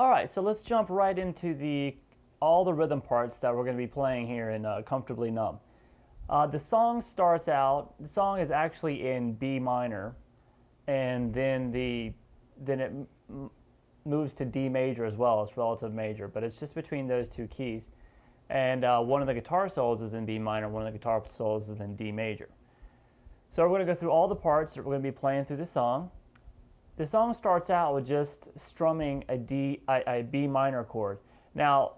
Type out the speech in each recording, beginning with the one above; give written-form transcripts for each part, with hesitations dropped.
All right, so let's jump right into all the rhythm parts that we're going to be playing here in Comfortably Numb. The song starts out, the song is actually in B minor, and then it moves to D major as well. It's relative major, but it's just between those two keys. And one of the guitar solos is in B minor, one of the guitar solos is in D major. So we're going to go through all the parts that we're going to be playing through the song. The song starts out with just strumming a B minor chord. Now,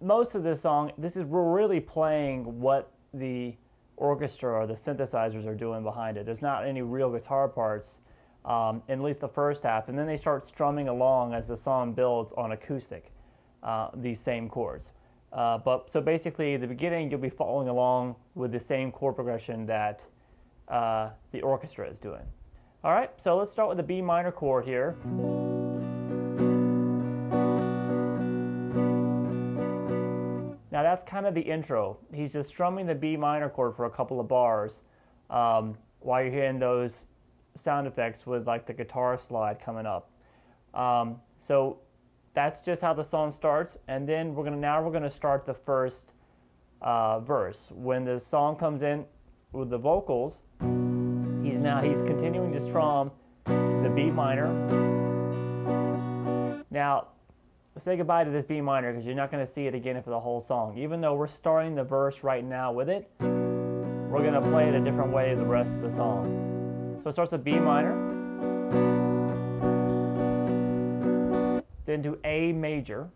most of this song, we're really playing what the orchestra or the synthesizers are doing behind it. There's not any real guitar parts, in at least the first half, and then they start strumming along as the song builds on acoustic, these same chords. So basically, at the beginning, you'll be following along with the same chord progression that the orchestra is doing. All right, so let's start with the B minor chord here. Now that's kind of the intro. He's just strumming the B minor chord for a couple of bars while you're hearing those sound effects with like the guitar slide coming up. So that's just how the song starts, and then we're gonna start the first verse. When the song comes in with the vocals, he's continuing to strum the B minor. Now, say goodbye to this B minor because you're not going to see it again for the whole song. Even though we're starting the verse right now with it, we're going to play it a different way the rest of the song. So it starts with B minor, then to A major,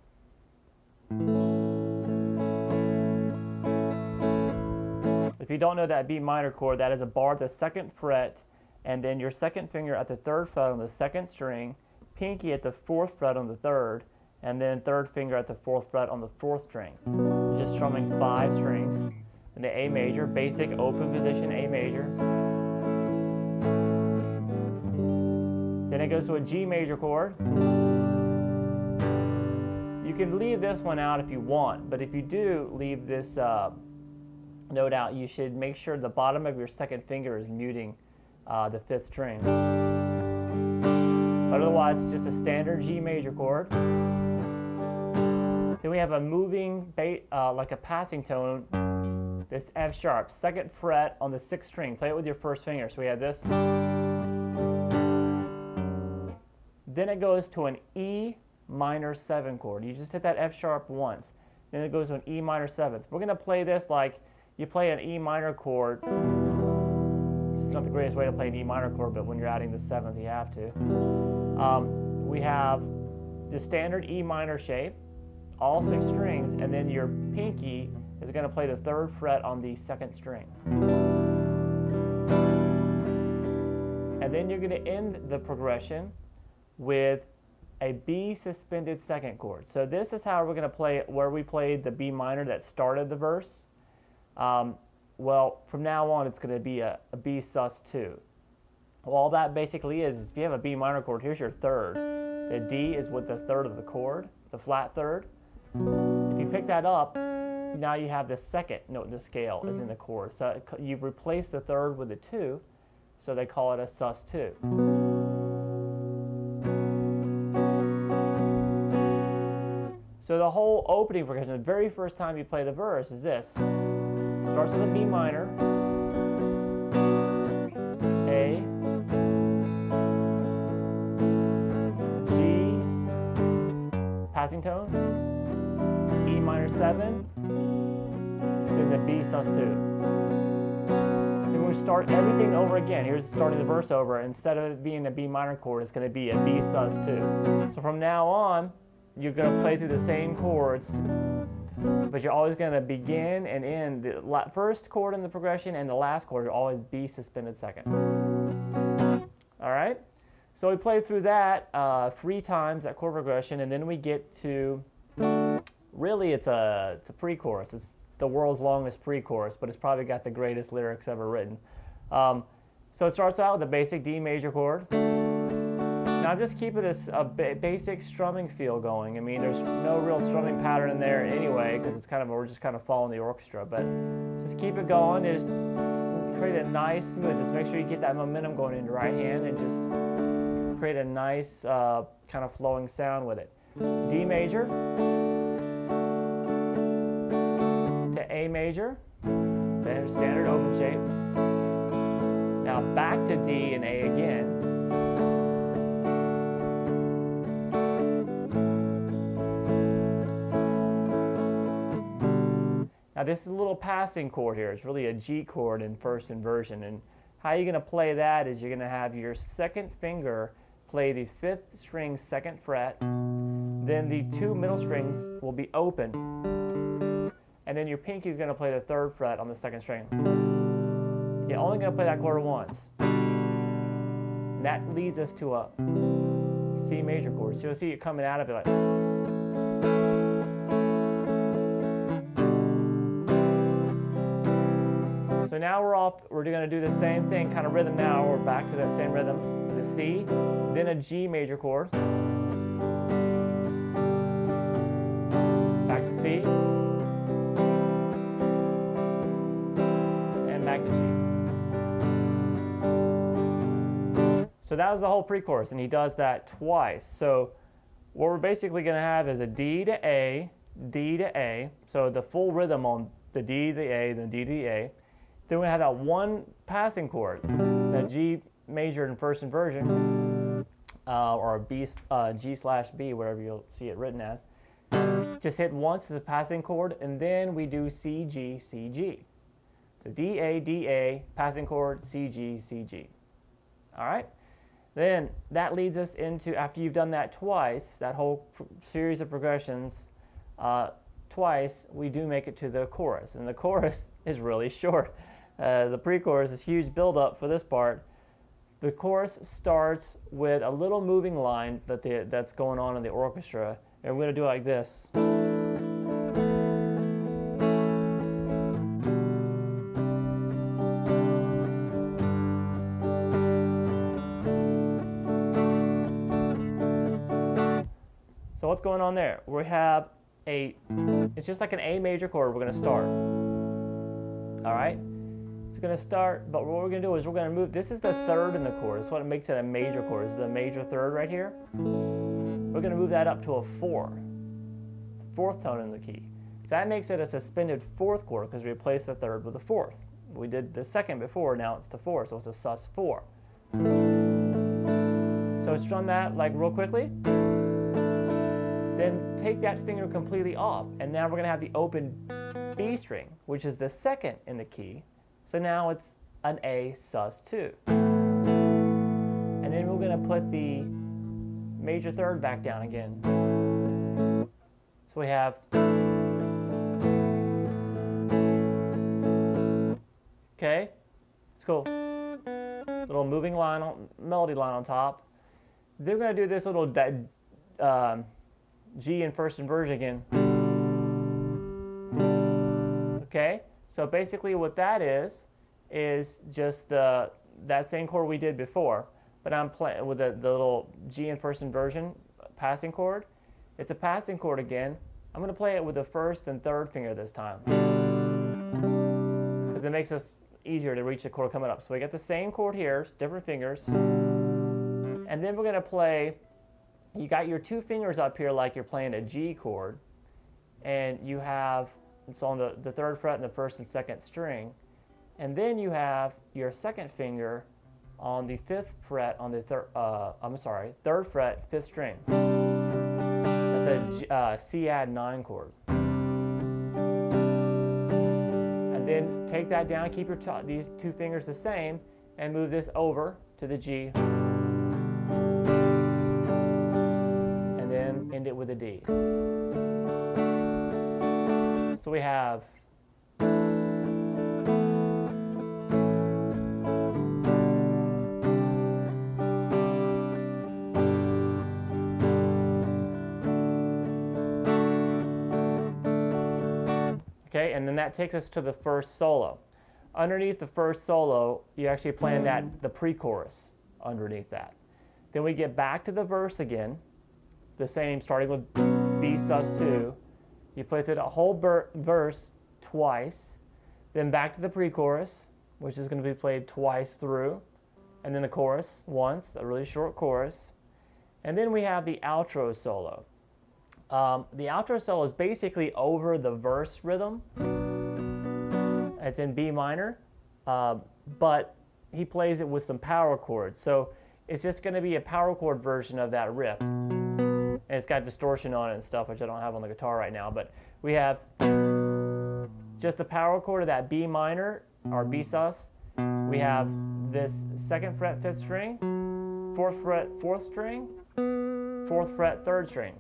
if you don't know that B minor chord, that is a bar at the 2nd fret, and then your 2nd finger at the 3rd fret on the 2nd string, pinky at the 4th fret on the 3rd, and then 3rd finger at the 4th fret on the 4th string. You're just strumming 5 strings. And the A major, basic open position A major. Then it goes to a G major chord. You can leave this one out if you want, but if you do leave this note out, you should make sure the bottom of your 2nd finger is muting the 5th string. But otherwise, it's just a standard G major chord. Then we have a moving, like a passing tone, this F sharp, 2nd fret on the 6th string. Play it with your 1st finger. So we have this. Then it goes to an E minor 7 chord. You just hit that F sharp once. Then it goes to an E minor 7th. We're going to play this like you play an E minor chord. It's not the greatest way to play an E minor chord, but when you're adding the 7th, you have to. We have the standard E minor shape, all 6 strings, and then your pinky is going to play the 3rd fret on the 2nd string. And then you're going to end the progression with a B suspended 2nd chord. So this is how we're going to play it, where we played the B minor that started the verse. Well, from now on, it's going to be a B sus2. Well, all that basically is if you have a B minor chord, here's your 3rd. The D is with the 3rd of the chord, the flat 3rd. If you pick that up, now you have the 2nd note in the scale is in the chord. So you've replaced the 3rd with the 2, so they call it a sus2. So the whole opening progression, the very first time you play the verse is this. Starts with a B minor, A, G, passing tone, E minor 7, then the B sus2. Then we start everything over again. Here's starting the verse over. Instead of it being a B minor chord, it's going to be a B sus2. So from now on, you're going to play through the same chords, but you're always going to begin and end the first chord in the progression and the last chord are always B suspended 2nd. All right? So we play through that 3 times, that chord progression, and then we get to, really it's a pre-chorus. It's the world's longest pre-chorus, but it's probably got the greatest lyrics ever written. So it starts out with a basic D major chord. Now I'm just keeping this basic strumming feel going. I mean, there's no real strumming pattern in there anyway, because we're just kind of following the orchestra. But just keep it going. Just create a nice smooth. Just make sure you get that momentum going in your right hand, and just create a nice kind of flowing sound with it. D major to A major, then standard open shape. Now back to D and A again. Now this is a little passing chord here. It's really a G chord in first inversion. And how you're going to play that is you're going to have your second finger play the 5th string 2nd fret. Then the 2 middle strings will be open. And then your pinky is going to play the 3rd fret on the 2nd string. You're only going to play that chord once. And that leads us to a C major chord. So you'll see it coming out of it like. So now we're going to do the same thing, kind of rhythm now. We're back to that same rhythm. The C, then a G major chord. Back to C. And back to G. So that was the whole pre-chorus, and he does that twice. So what we're basically going to have is a D to A, D to A. So the full rhythm on the D to the A, then D to the A. Then we have that one passing chord, that G major in first inversion, or G/B, wherever you'll see it written as. Just hit once as a passing chord, and then we do C, G, C, G. So D, A, D, A, passing chord, C, G, C, G. All right? Then that leads us into, after you've done that twice, that whole series of progressions, twice, we do make it to the chorus. And the chorus is really short. The pre-chorus is huge build-up for this part. The chorus starts with a little moving line that's going on in the orchestra, and we're going to do it like this. So what's going on there? We have it's just like an A major chord we're going to start. All right? It's going to start, but what we're going to do is we're going to move. This is the 3rd in the chord. That's what makes it a major chord. This is the major 3rd right here. We're going to move that up to a 4, 4th tone in the key. So that makes it a suspended 4th chord because we replaced the 3rd with the 4th. We did the 2nd before, now it's the 4, so it's a sus4. So strum that like real quickly. Then take that finger completely off, and now we're going to have the open B string, which is the 2nd in the key. So now it's an A sus2. And then we're going to put the major 3rd back down again. So we have, okay, it's cool. Little moving line, melody line on top. Then we're going to do this little G in first inversion again. Okay, so basically what that is just that same chord we did before, but I'm playing with the little G in first inversion passing chord. It's a passing chord again. I'm going to play it with the 1st and 3rd finger this time because it makes us easier to reach the chord coming up. So we got the same chord here, different fingers, and then we're going to play. You got your 2 fingers up here like you're playing a G chord, and you have, it's on the 3rd fret and the 1st and 2nd string, and then you have your 2nd finger on the 5th fret on the 3rd fret, 5th string. That's a C add 9 chord. And then take that down, keep these 2 fingers the same, and move this over to the G. End it with a D. So we have okay, and then that takes us to the first solo. Underneath the first solo, you actually plan the pre-chorus underneath that. Then we get back to the verse again. The same, starting with B sus2. You play through the whole verse twice, then back to the pre-chorus, which is going to be played twice through, and then the chorus once, a really short chorus, and then we have the outro solo. The outro solo is basically over the verse rhythm. It's in B minor, but he plays it with some power chords. So it's just going to be a power chord version of that riff. And it's got distortion on it and stuff, which I don't have on the guitar right now. But we have just the power chord of that B minor, or B sus. We have this 2nd fret 5th string, 4th fret 4th string, 4th fret 3rd string.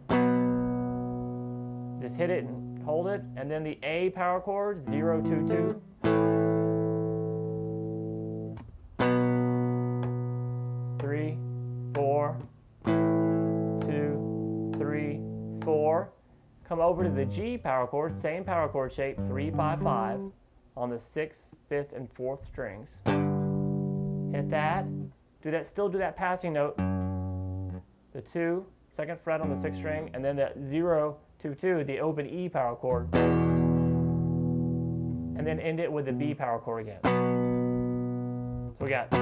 Just hit it and hold it, and then the A power chord, 0, 2, 2. 3, 4, 2, 3, 4. Come over to the G power chord, same power chord shape, 3, 5, 5, on the 6th, 5th, and 4th strings. Hit that. Do that. Still do that passing note. The 2, 2nd fret on the 6th string, and then the 0, 2, 2, the open E power chord, and then end it with the B power chord again. So we got 2,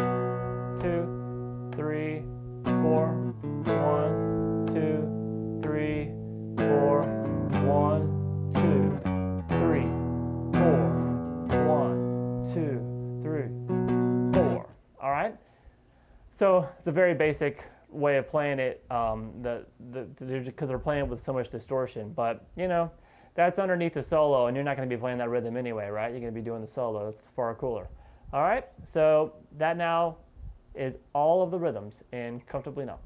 3, 4, 1, 2, 3, 4, 1, 2, 3, 4, 1, 2, 3, 4. All right. So it's a very basic way of playing it, because they're playing it with so much distortion. But you know, that's underneath the solo, and you're not going to be playing that rhythm anyway, right? You're going to be doing the solo. It's far cooler. All right. So that now is all of the rhythms in Comfortably Numb.